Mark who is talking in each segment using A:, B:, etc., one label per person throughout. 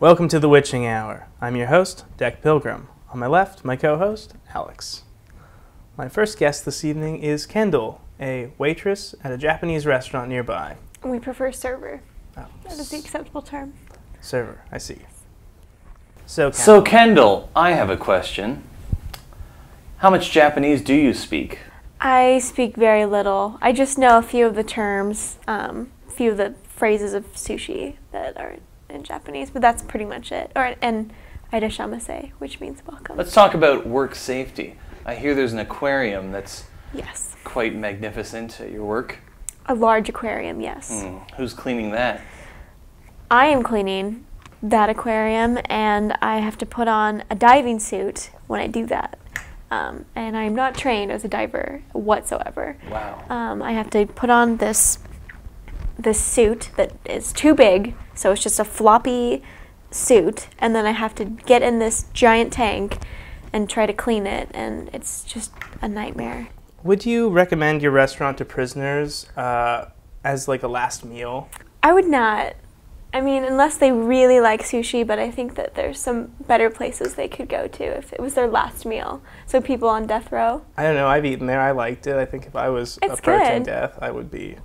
A: Welcome to the Witching Hour. I'm your host, Pilgrim. On my left, my co-host, Alex. My first guest this evening is Kendall, a waitress at a Japanese restaurant nearby.
B: We prefer server.
A: Oh.
B: That is the acceptable term.
A: Server, I see.
C: So Kendall, I have a question. How much Japanese do you speak?
B: I speak very little. I just know a few of the terms, a few of the phrases of sushi that are in Japanese, but that's pretty much it. And irashamase, which means welcome.
C: Let's talk about work safety. I hear there's an aquarium that's quite magnificent at your work.
B: A large aquarium, yes.
C: Who's cleaning that?
B: I am cleaning that aquarium, and I have to put on a diving suit when I do that. And I'm not trained as a diver whatsoever.
C: Wow.
B: I have to put on this suit that is too big, so it's just a floppy suit, and then I have to get in this giant tank and try to clean it, and it's just a nightmare.
A: Would you recommend your restaurant to prisoners as like a last meal?
B: I would not. I mean, unless they really like sushi, but I think that there's some better places they could go to if it was their last meal. So people on death row.
A: I don't know, I've eaten there, I liked it. I think if I was approaching death, I would be...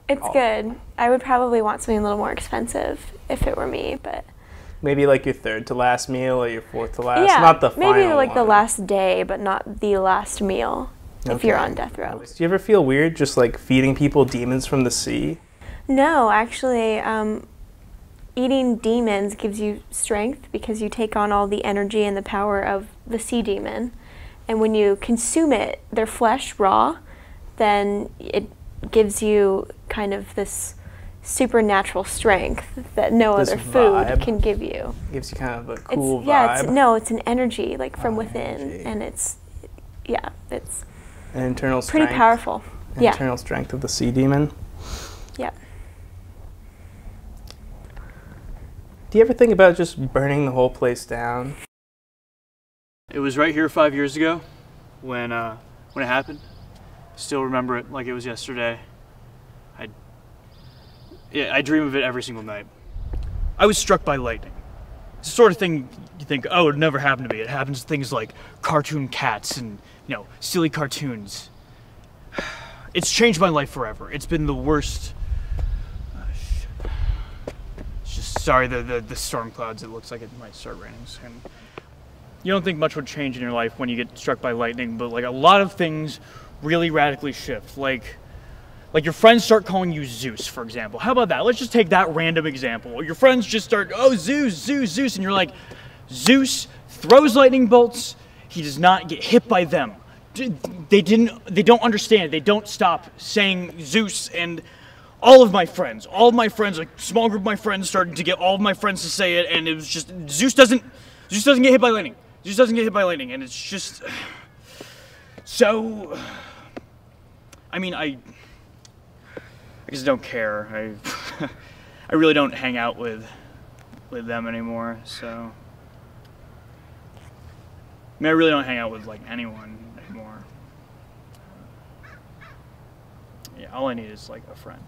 B: It's good. I would probably want something a little more expensive if it were me, but...
A: Maybe like your third to last meal or your fourth to last,
B: yeah,
A: not the final
B: maybe like
A: one.
B: the last day, but not the last meal if you're on death row.
A: Do you ever feel weird just like feeding people demons from the sea?
B: No, actually, eating demons gives you strength because you take on all the energy and the power of the sea demon. And when you consume it, their flesh raw, then it gives you kind of this supernatural strength that no other food can give you.
A: Gives you kind of a cool vibe.
B: Yeah, it's an energy like from within, and it's
A: an internal strength.
B: Pretty powerful.
A: Internal strength of the sea demon.
B: Yeah.
A: Do you ever think about just burning the whole place down?
D: It was right here 5 years ago when it happened. Still remember it like it was yesterday. I dream of it every single night. I was struck by lightning. It's the sort of thing you think, oh, it would never happen to me. It happens to things like cartoon cats and, silly cartoons. It's changed my life forever. It's been the worst. It's just, sorry, the storm clouds, it looks like it might start raining soon. You don't think much would change in your life when you get struck by lightning, but like a lot of things really radically shift. Like your friends start calling you Zeus, for example. How about that? Let's just take that random example. Your friends just start, oh, Zeus, Zeus, Zeus. And you're like, Zeus throws lightning bolts. He does not get hit by them. They don't understand. They don't stop saying Zeus. And all of my friends, like small group of my friends started to get all of my friends to say it. And it was just, Zeus doesn't get hit by lightning. Zeus doesn't get hit by lightning. And it's just, so, I mean, I just don't care. I really don't hang out with them anymore, so. I mean, I really don't hang out with like anyone anymore. Yeah, all I need is like a friend.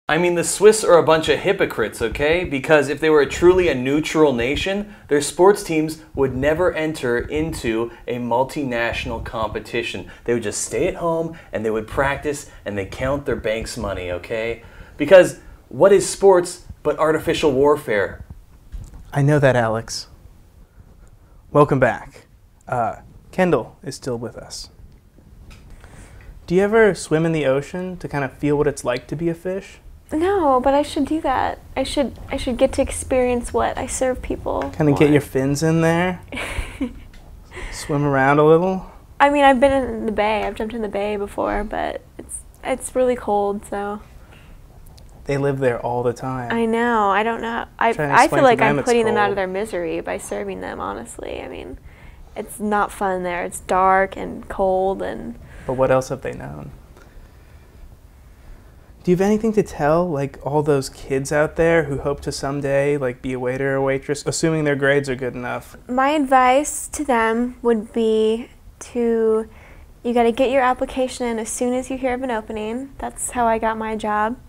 C: I mean, the Swiss are a bunch of hypocrites, okay? Because if they were truly a neutral nation, their sports teams would never enter into a multinational competition. They would just stay at home and they would practice and they count their bank's money, okay? Because what is sports but artificial warfare?
A: I know that, Alex. Welcome back. Kendall is still with us. Do you ever swim in the ocean to kind of feel what it's like to be a fish?
B: No, but I should do that. I should get to experience what I serve people.
A: Kind of get your fins in there? Swim around a little?
B: I mean, I've been in the bay. I've jumped in the bay before, but it's really cold, so.
A: They live there all the time.
B: I know. I don't know. I feel like I'm putting them out of their misery by serving them, honestly. I mean, it's not fun there. It's dark and cold and...
A: But what else have they known? Do you have anything to tell, like, all those kids out there who hope to someday, like, be a waiter or waitress, assuming their grades are good enough?
B: My advice to them would be you got to get your application in as soon as you hear of an opening. That's how I got my job.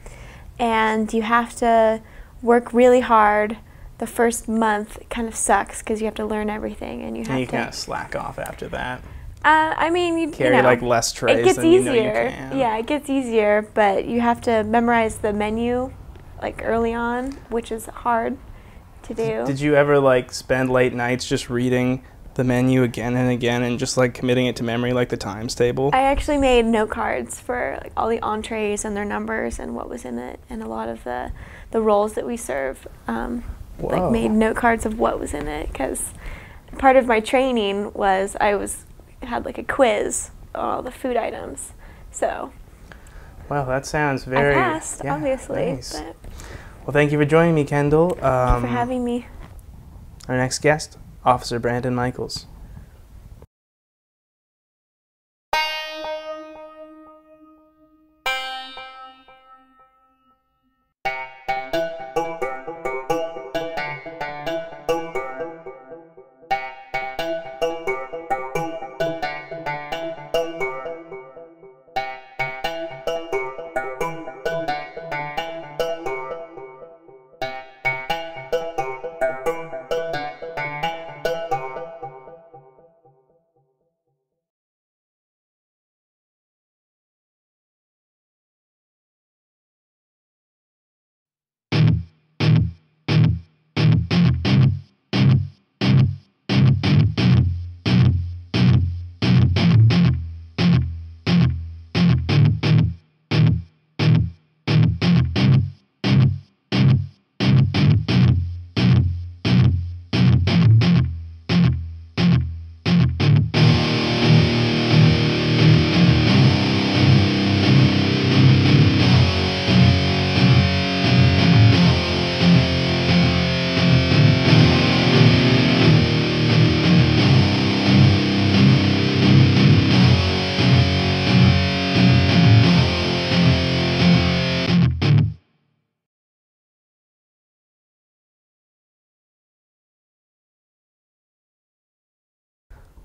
B: And you have to work really hard the first month kind of sucks because you have to learn everything and you have
A: And you
B: to
A: kind of slack off after that.
B: I mean, you
A: Carry
B: know,
A: like less trays
B: it gets
A: than
B: easier.
A: you know you can.
B: Yeah, it gets easier, but you have to memorize the menu like early on, which is hard to do.
A: Did you ever like spend late nights just reading the menu again and again and just like committing it to memory like the times table?
B: I actually made note cards for like all the entrees and their numbers and what was in it, and a lot of the rolls that we serve. Like made note cards of what was in it, because part of my training was had like a quiz on all the food items. So
A: Wow, that sounds very...
B: I passed, obviously.
A: Nice.
B: But
A: Well, thank you for joining me, Kendall.
B: thank you for having me.
A: Our next guest, Officer Brandon Michaels.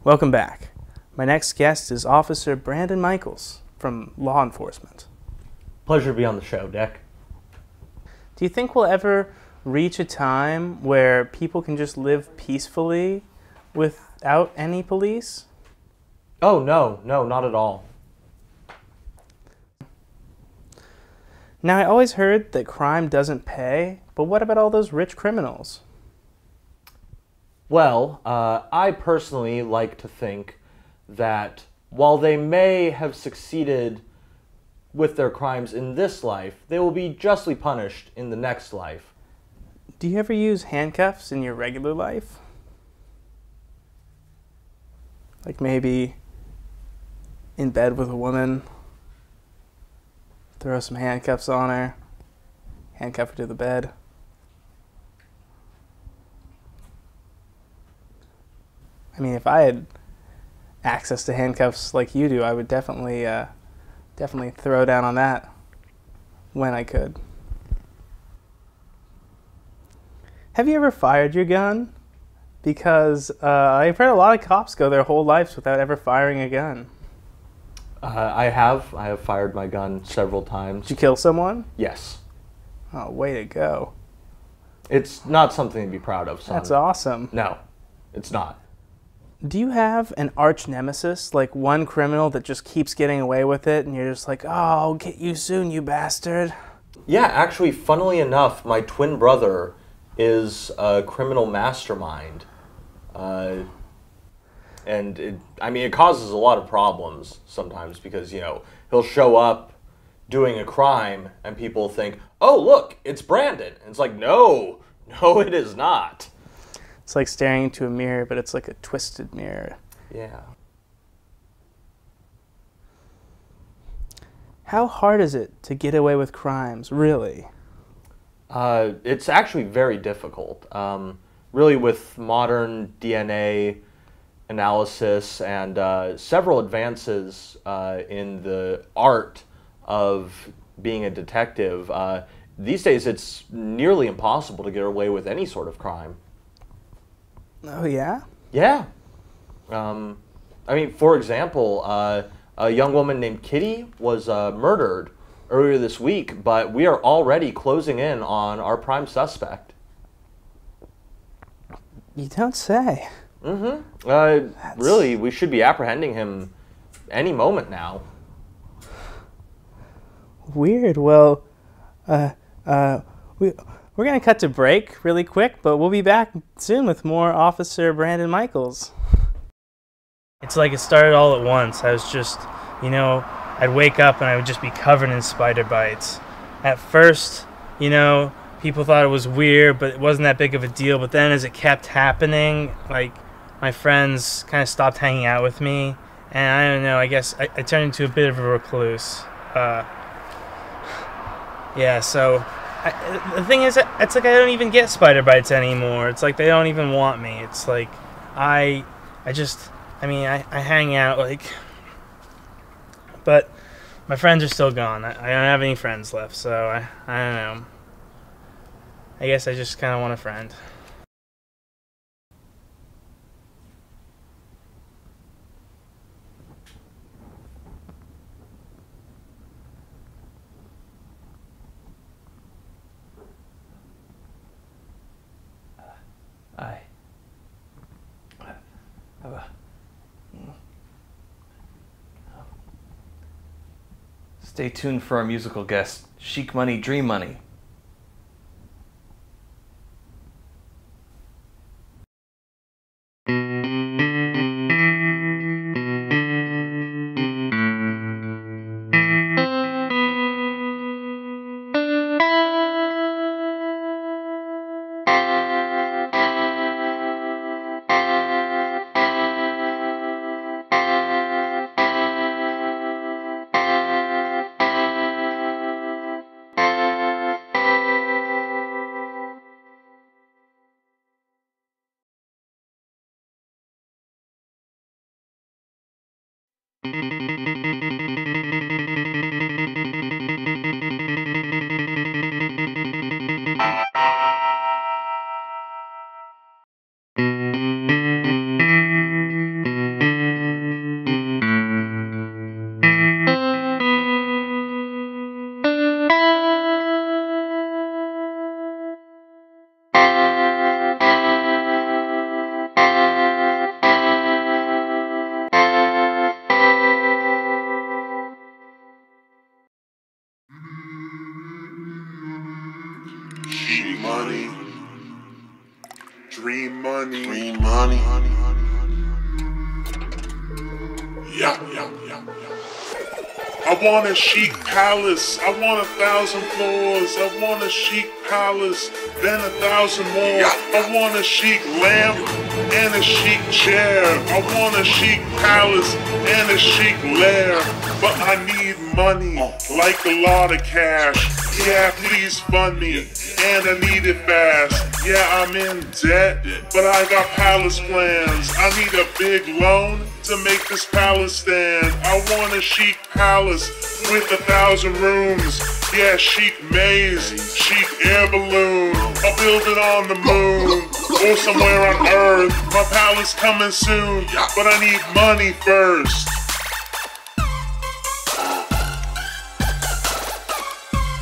A: Welcome back. My next guest is Officer Brandon Michaels from law enforcement.
E: Pleasure to be on the show, Dick.
A: Do you think we'll ever reach a time where people can just live peacefully without any police?
E: Oh, no, not at all.
A: Now, I always heard that crime doesn't pay, but what about all those rich criminals?
E: Well, I personally like to think that while they may have succeeded with their crimes in this life, they will be justly punished in the next life.
A: Do you ever use handcuffs in your regular life? Like maybe in bed with a woman, throw some handcuffs on her, handcuff her to the bed. I mean, if I had access to handcuffs like you do, I would definitely throw down on that when I could. Have you ever fired your gun? Because I've heard a lot of cops go their whole lives without ever firing a gun.
E: I have fired my gun several times.
A: Did you kill someone?
E: Yes.
A: Oh, way to go.
E: It's not something to be proud of, son.
A: That's awesome.
E: No, it's not.
A: Do you have an arch nemesis, like one criminal that just keeps getting away with it and you're just like, oh, I'll get you soon, you bastard?
E: Yeah, actually, funnily enough, my twin brother is a criminal mastermind. And it causes a lot of problems sometimes because, he'll show up doing a crime and people think, oh, look, it's Brandon. And it's like, no, it is not.
A: It's like staring into a mirror, but it's like a twisted mirror.
E: Yeah.
A: How hard is it to get away with crimes, really?
E: It's actually very difficult. Really, with modern DNA analysis and several advances in the art of being a detective, these days it's nearly impossible to get away with any sort of crime.
A: Oh, yeah?
E: Yeah. For example, a young woman named Kitty was murdered earlier this week, but we are already closing in on our prime suspect.
A: You don't say.
E: Really, we should be apprehending him any moment now.
A: Weird. Well, we're gonna cut to break really quick, but we'll be back soon with more Officer Brandon Michaels. It's like it started all at once. I was just, I'd wake up and I would just be covered in spider bites. At first, people thought it was weird, but it wasn't that big of a deal. But then as it kept happening, like, my friends kind of stopped hanging out with me. And I don't know, I guess I turned into a bit of a recluse. Yeah, so the thing is, it's like I don't even get spider bites anymore. It's like they don't even want me. It's like I hang out, like, but my friends are still gone. I don't have any friends left, so I don't know. I guess I just kind of want a friend.
C: Stay tuned for our musical guest, Sheikh Money Dream Money.
F: Sheikh Money Dream Money. Dream Money. Yeah. I want a chic palace, I want 1,000 floors, I want a chic palace, then 1,000 more. I want a chic lamp and a chic chair, I want a chic palace and a chic lair, but I need money, like a lot of cash. Yeah, please fund me, and I need it fast. Yeah, I'm in debt, but I got palace plans. I need a big loan to make this palace stand. I want a chic palace with 1,000 rooms. Yeah, chic maze, chic air balloon. I'll build it on the moon or somewhere on Earth. My palace coming soon, but I need money first.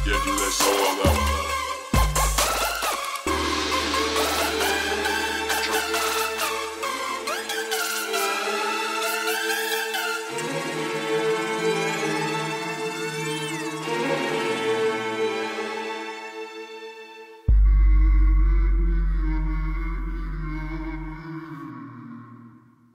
F: Yeah, dude, that's so well done.